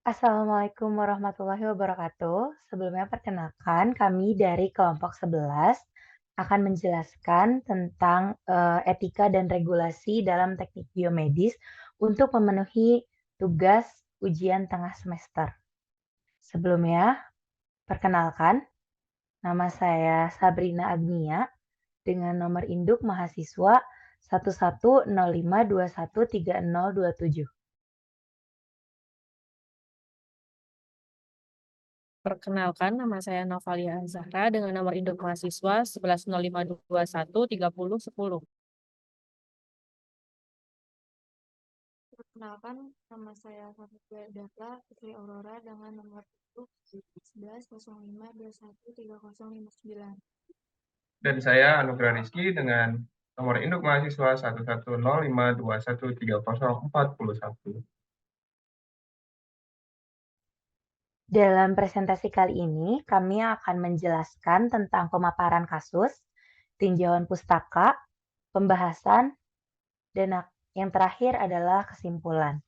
Assalamualaikum warahmatullahi wabarakatuh. Sebelumnya perkenalkan kami dari kelompok 11 akan menjelaskan tentang etika dan regulasi dalam teknik biomedis untuk memenuhi tugas ujian tengah semester. Sebelumnya, perkenalkan, nama saya Sabrina Agnia dengan nomor induk mahasiswa 1105213027. Perkenalkan, nama saya Novalia Zahra dengan nomor induk mahasiswa 1105213010. Perkenalkan, nama saya Fathia Dahla Putri Aurora dengan nomor induk 1105213059. Dan saya Anugrah Rizky dengan nomor induk mahasiswa 110521304041. Dalam presentasi kali ini, kami akan menjelaskan tentang pemaparan kasus, tinjauan pustaka, pembahasan, dan yang terakhir adalah kesimpulan.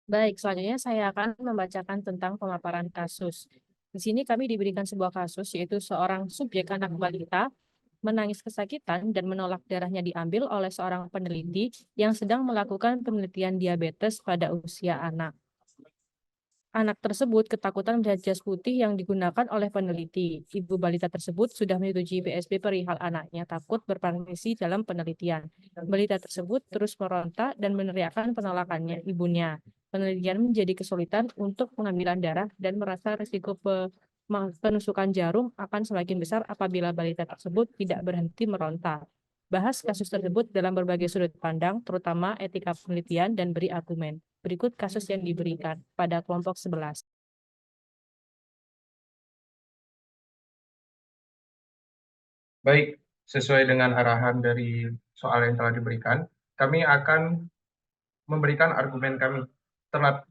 Baik, selanjutnya saya akan membacakan tentang pemaparan kasus. Di sini kami diberikan sebuah kasus, yaitu seorang subjek anak balita menangis kesakitan dan menolak darahnya diambil oleh seorang peneliti yang sedang melakukan penelitian diabetes pada usia anak. Anak tersebut ketakutan melihat jas putih yang digunakan oleh peneliti. Ibu balita tersebut sudah menyetujui PSP perihal anaknya takut berpartisipasi dalam penelitian. Balita tersebut terus meronta dan meneriakkan penolakannya ibunya. Penelitian menjadi kesulitan untuk pengambilan darah dan merasa risiko penusukan jarum akan semakin besar apabila balita tersebut tidak berhenti meronta. Bahas kasus tersebut dalam berbagai sudut pandang, terutama etika penelitian dan beri argumen. Berikut kasus yang diberikan pada kelompok 11. Baik, sesuai dengan arahan dari soal yang telah diberikan, kami akan memberikan argumen kami.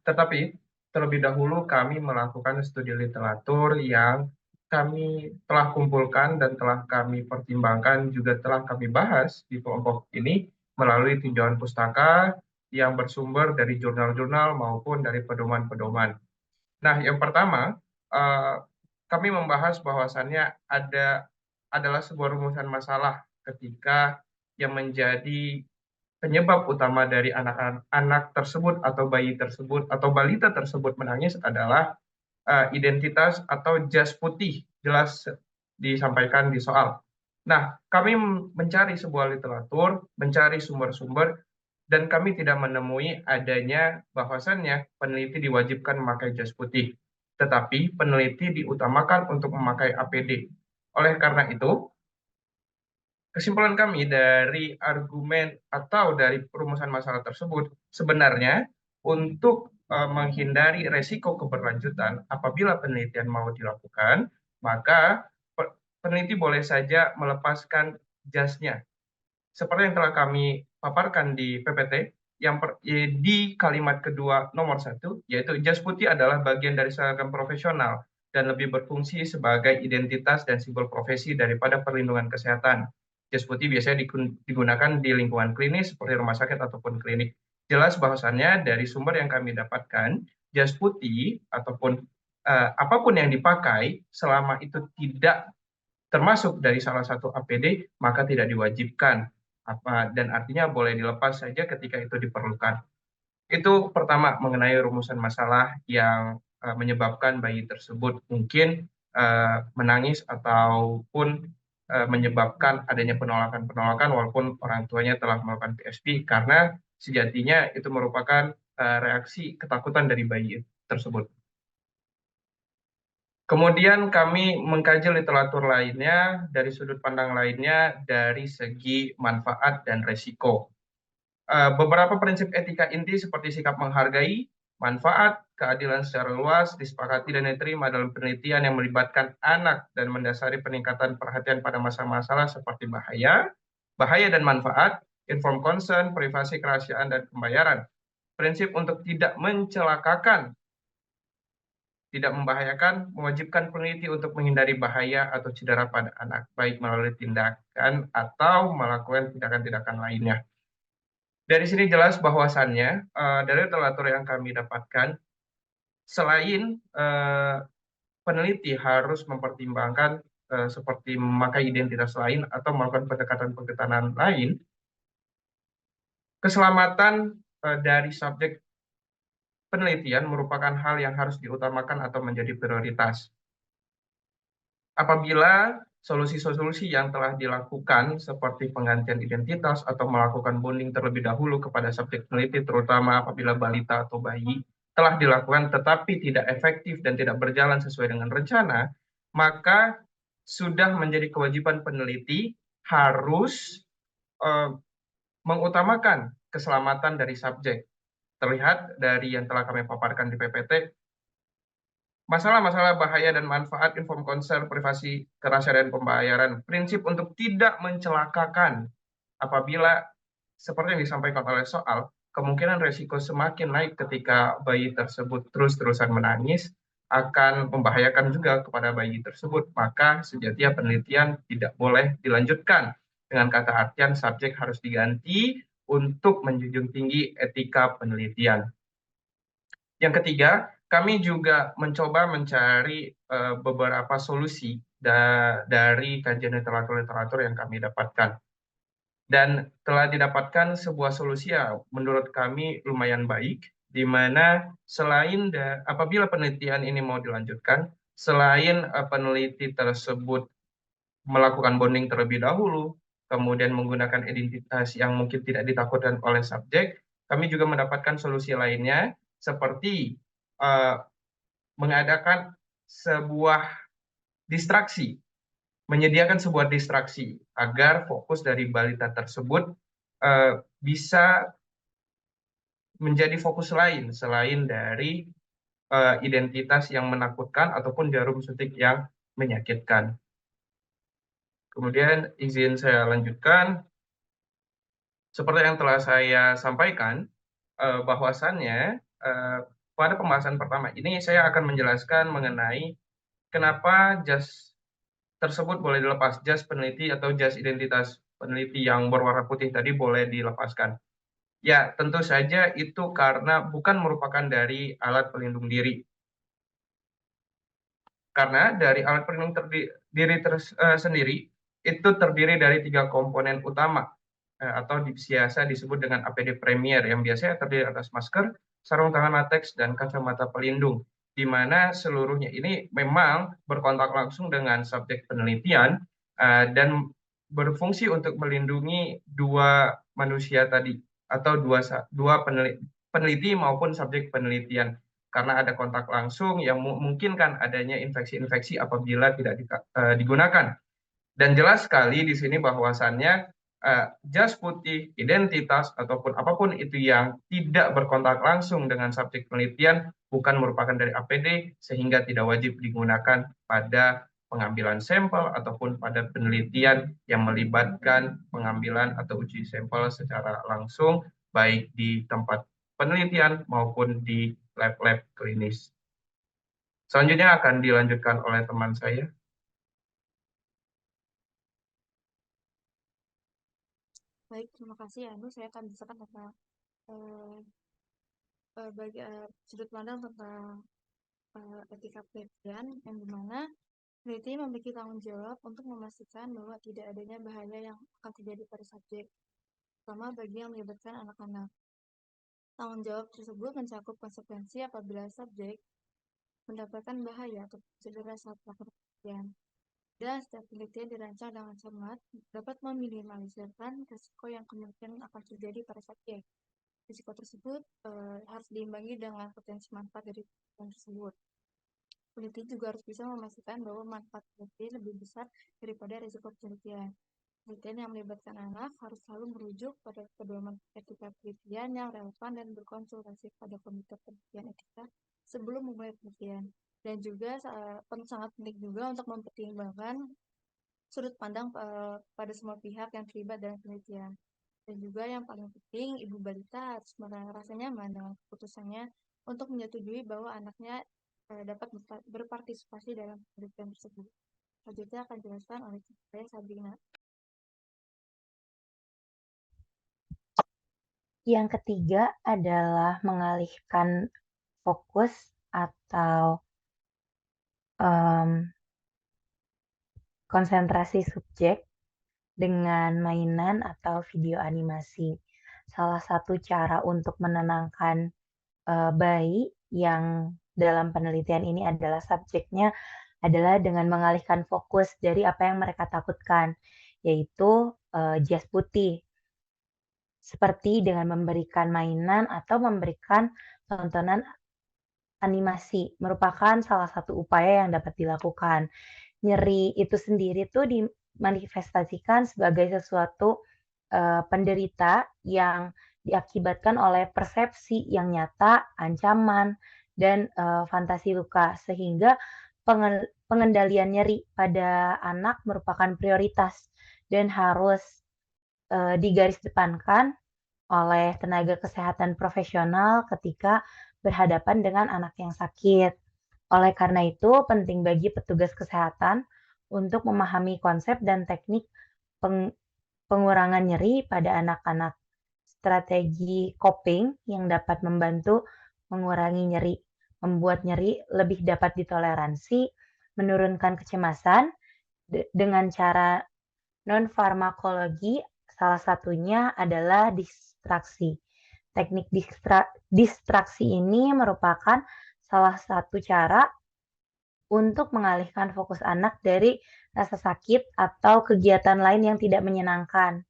Tetapi terlebih dahulu kami melakukan studi literatur yang kami telah kumpulkan dan telah kami pertimbangkan, juga telah kami bahas di kelompok ini melalui tinjauan pustaka yang bersumber dari jurnal-jurnal maupun dari pedoman-pedoman. Nah, yang pertama, eh, kami membahas bahwasannya adalah sebuah rumusan masalah ketika yang menjadi penyebab utama dari anak-anak tersebut atau bayi tersebut atau balita tersebut menangis adalah identitas atau jas putih, jelas disampaikan di soal. Nah, kami mencari sebuah literatur, mencari sumber-sumber, dan kami tidak menemui adanya bahwasannya peneliti diwajibkan memakai jas putih, tetapi peneliti diutamakan untuk memakai APD. Oleh karena itu, kesimpulan kami dari argumen atau dari perumusan masalah tersebut, sebenarnya untuk menghindari resiko keberlanjutan apabila penelitian mau dilakukan, maka peneliti boleh saja melepaskan jasnya. Seperti yang telah kami paparkan di PPT, di kalimat kedua nomor 1, yaitu jas putih adalah bagian dari seragam profesional dan lebih berfungsi sebagai identitas dan simbol profesi daripada perlindungan kesehatan. Jas putih biasanya digunakan di lingkungan klinis seperti rumah sakit ataupun klinik. Jelas bahwasannya dari sumber yang kami dapatkan, jas putih ataupun apapun yang dipakai selama itu tidak termasuk dari salah satu APD, maka tidak diwajibkan. Dan artinya boleh dilepas saja ketika itu diperlukan. Itu pertama mengenai rumusan masalah yang menyebabkan bayi tersebut mungkin menangis ataupun menyebabkan adanya penolakan-penolakan walaupun orang tuanya telah melakukan PSP, karena sejatinya itu merupakan reaksi ketakutan dari bayi tersebut. Kemudian kami mengkaji literatur lainnya dari sudut pandang lainnya dari segi manfaat dan resiko. Beberapa prinsip etika inti seperti sikap menghargai, manfaat, keadilan secara luas disepakati dan diterima dalam penelitian yang melibatkan anak dan mendasari peningkatan perhatian pada masalah-masalah seperti bahaya dan manfaat, informed consent, privasi, kerahasiaan, dan pembayaran. Prinsip untuk tidak mencelakakan tidak membahayakan, mewajibkan peneliti untuk menghindari bahaya atau cedera pada anak, baik melalui tindakan atau melakukan tindakan-tindakan lainnya. Dari sini jelas bahwasannya dari literatur yang kami dapatkan, selain peneliti harus mempertimbangkan seperti memakai identitas lain atau melakukan pendekatan-pendekatan lain, keselamatan dari subjek penelitian merupakan hal yang harus diutamakan atau menjadi prioritas. Apabila solusi-solusi yang telah dilakukan seperti penggantian identitas atau melakukan bonding terlebih dahulu kepada subjek peneliti, terutama apabila balita atau bayi, telah dilakukan tetapi tidak efektif dan tidak berjalan sesuai dengan rencana, maka sudah menjadi kewajiban peneliti harus mengutamakan keselamatan dari subjek. Terlihat dari yang telah kami paparkan di PPT, masalah-masalah bahaya dan manfaat inform konser, privasi, kerahasiaan pembayaran, prinsip untuk tidak mencelakakan. Apabila seperti yang disampaikan oleh soal, kemungkinan resiko semakin naik ketika bayi tersebut terus-terusan menangis akan membahayakan juga kepada bayi tersebut. Maka sejatinya penelitian tidak boleh dilanjutkan. Dengan kata artian subjek harus diganti untuk menjunjung tinggi etika penelitian. Yang ketiga, kami juga mencoba mencari beberapa solusi dari kajian literatur-literatur yang kami dapatkan. Dan telah didapatkan sebuah solusi yang menurut kami lumayan baik, di mana selain apabila penelitian ini mau dilanjutkan, selain peneliti tersebut melakukan bonding terlebih dahulu, kemudian menggunakan identitas yang mungkin tidak ditakutkan oleh subjek, kami juga mendapatkan solusi lainnya, seperti mengadakan sebuah distraksi, menyediakan sebuah distraksi agar fokus dari balita tersebut bisa menjadi fokus lain selain dari identitas yang menakutkan ataupun jarum suntik yang menyakitkan. Kemudian izin saya lanjutkan, seperti yang telah saya sampaikan, bahwasannya pada pembahasan pertama ini saya akan menjelaskan mengenai kenapa jas tersebut boleh dilepas, jas peneliti atau jas identitas peneliti yang berwarna putih tadi boleh dilepaskan. Ya, tentu saja itu karena bukan merupakan dari alat pelindung diri. Karena dari alat pelindung diri sendiri itu terdiri dari 3 komponen utama atau biasa disebut dengan APD Premier yang biasanya terdiri atas masker, sarung tangan lateks, dan kacamata pelindung, di mana seluruhnya ini memang berkontak langsung dengan subjek penelitian dan berfungsi untuk melindungi dua manusia tadi atau dua peneliti maupun subjek penelitian, karena ada kontak langsung yang memungkinkan adanya infeksi-infeksi apabila tidak digunakan. Dan jelas sekali di sini bahwasannya jas putih, identitas, ataupun apapun itu yang tidak berkontak langsung dengan subjek penelitian bukan merupakan dari APD, sehingga tidak wajib digunakan pada pengambilan sampel ataupun pada penelitian yang melibatkan pengambilan atau uji sampel secara langsung, baik di tempat penelitian maupun di lab-lab klinis. Selanjutnya akan dilanjutkan oleh teman saya. Baik, terima kasih Anu. Saya akan bicara tentang sudut pandang tentang etika penelitian, yang dimana peneliti memiliki tanggung jawab untuk memastikan bahwa tidak adanya bahaya yang akan terjadi pada subjek, terutama bagi yang melibatkan anak-anak. Tanggung jawab tersebut mencakup konsekuensi apabila subjek mendapatkan bahaya atau cedera saat melakukan penelitian. Dan setiap penelitian dirancang dengan cermat dapat meminimalisirkan risiko yang kemungkinan akan terjadi pada subjek. Risiko tersebut harus diimbangi dengan potensi manfaat dari penelitian tersebut. Peneliti juga harus bisa memastikan bahwa manfaat penelitian lebih besar daripada risiko penelitian. Penelitian yang melibatkan anak harus selalu merujuk pada pedoman etika penelitian yang relevan dan berkonsultasi pada komite penelitian etika sebelum memulai penelitian. Dan juga sangat penting juga untuk mempertimbangkan sudut pandang pada semua pihak yang terlibat dalam penelitian. Dan juga yang paling penting, ibu balita harus merasa nyaman dengan keputusannya untuk menyetujui bahwa anaknya dapat berpartisipasi dalam penelitian tersebut. Selanjutnya akan dijelaskan oleh saya Sabrina. Yang ketiga adalah mengalihkan fokus atau konsentrasi subjek dengan mainan atau video animasi. Salah satu cara untuk menenangkan bayi yang dalam penelitian ini adalah subjeknya adalah dengan mengalihkan fokus dari apa yang mereka takutkan, yaitu jas putih. Seperti dengan memberikan mainan atau memberikan tontonan animasi, merupakan salah satu upaya yang dapat dilakukan. Nyeri itu sendiri tuh dimanifestasikan sebagai sesuatu penderita yang diakibatkan oleh persepsi yang nyata, ancaman, dan fantasi luka, sehingga pengendalian nyeri pada anak merupakan prioritas dan harus digarisdepankan oleh tenaga kesehatan profesional ketika berhadapan dengan anak yang sakit. Oleh karena itu, penting bagi petugas kesehatan untuk memahami konsep dan teknik pengurangan nyeri pada anak-anak. Strategi coping yang dapat membantu mengurangi nyeri, membuat nyeri lebih dapat ditoleransi, menurunkan kecemasan dengan cara non-farmakologi, salah satunya adalah distraksi. Teknik distraksi ini merupakan salah satu cara untuk mengalihkan fokus anak dari rasa sakit atau kegiatan lain yang tidak menyenangkan.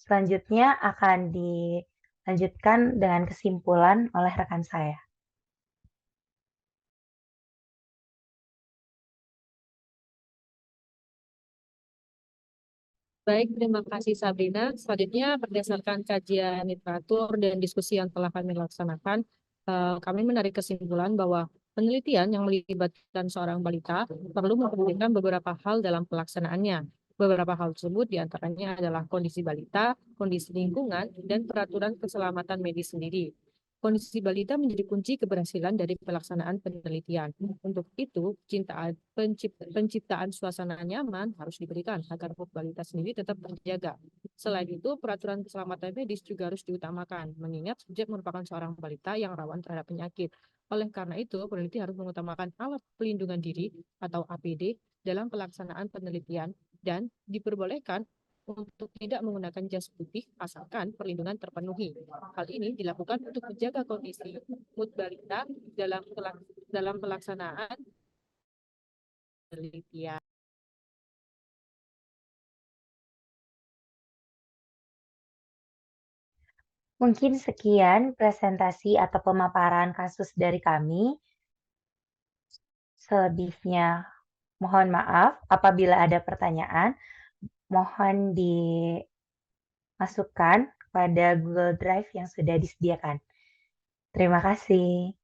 Selanjutnya akan dilanjutkan dengan kesimpulan oleh rekan saya. Baik, terima kasih Sabrina. Selanjutnya berdasarkan kajian literatur dan diskusi yang telah kami laksanakan, kami menarik kesimpulan bahwa penelitian yang melibatkan seorang balita perlu memperhatikan beberapa hal dalam pelaksanaannya. Beberapa hal tersebut diantaranya adalah kondisi balita, kondisi lingkungan, dan peraturan keselamatan medis sendiri. Kondisi balita menjadi kunci keberhasilan dari pelaksanaan penelitian. Untuk itu, penciptaan suasana nyaman harus diberikan agar mood balita sendiri tetap terjaga. Selain itu, peraturan keselamatan medis juga harus diutamakan, mengingat subjek merupakan seorang balita yang rawan terhadap penyakit. Oleh karena itu, peneliti harus mengutamakan alat pelindungan diri atau APD dalam pelaksanaan penelitian dan diperbolehkan untuk tidak menggunakan jas putih asalkan perlindungan terpenuhi. Hal ini dilakukan untuk menjaga kondisi mood balita dalam pelaksanaan penelitian. Mungkin sekian presentasi atau pemaparan kasus dari kami. Selebihnya mohon maaf apabila ada pertanyaan, mohon dimasukkan pada Google Drive yang sudah disediakan. Terima kasih.